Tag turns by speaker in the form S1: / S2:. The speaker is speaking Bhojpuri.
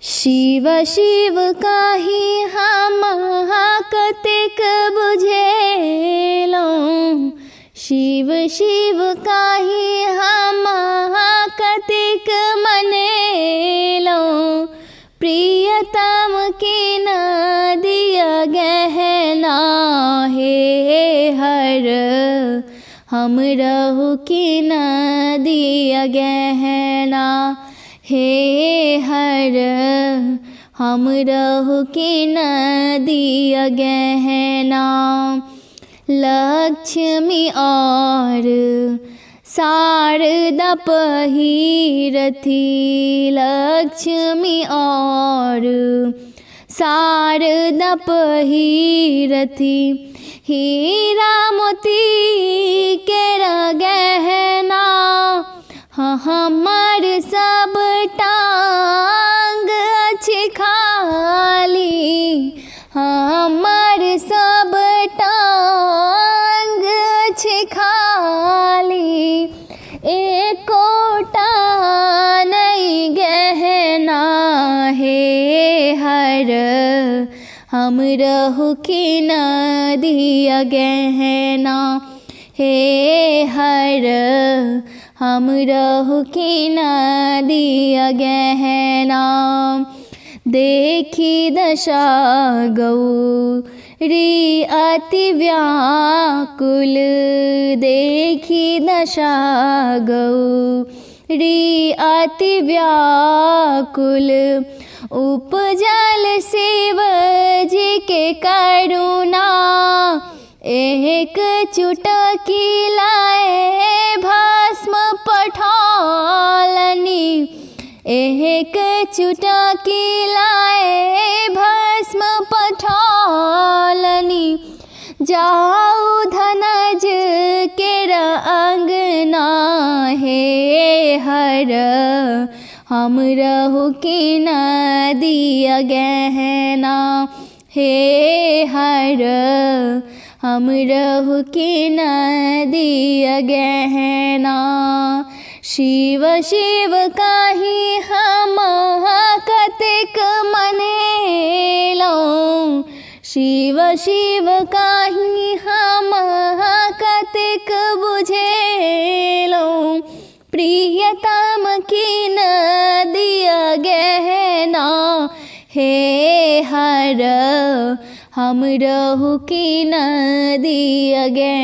S1: शिव शिव काही हम कतेक बुझेलौं। शिव शिव काही हम कतेक मनेलौं। प्रियतम की न दिया गहना हे हर हमरहु की न दिया गहना हे हर हमरहु की न दिया गहना। लक्ष्मी और शारदा पहिरथी। लक्ष्मी और शारदा पहिरथी। हीरा मोती केरा गहना हमर सब टांग अछि खाली। हमर सब टांग अछि खाली। एकोटा नहीं गहना हे हर हमरहु की न दिया गहना हे हर हमरहु की न दिया गहना। देखी दशा गौरी अति व्याकुल। देखी दशा गौरी अति व्याकुल। उपजल शिव जी के करुणा। एक चुटकी लाए भस्म पठौलनी। एक चुटकी लाए भस्म पठौलनी। जाऊ धनज केरा अंगना हे हर हमरहु की न दिया गहना हे हर हमरहु की न दिया गहना। शिव शिव काही हम कतेक मनेलौं। शिव शिव काही हम कतेक बुझेलौं। प्रियतम की न दिया गहना हे हर हमरहु की न दिया गहना।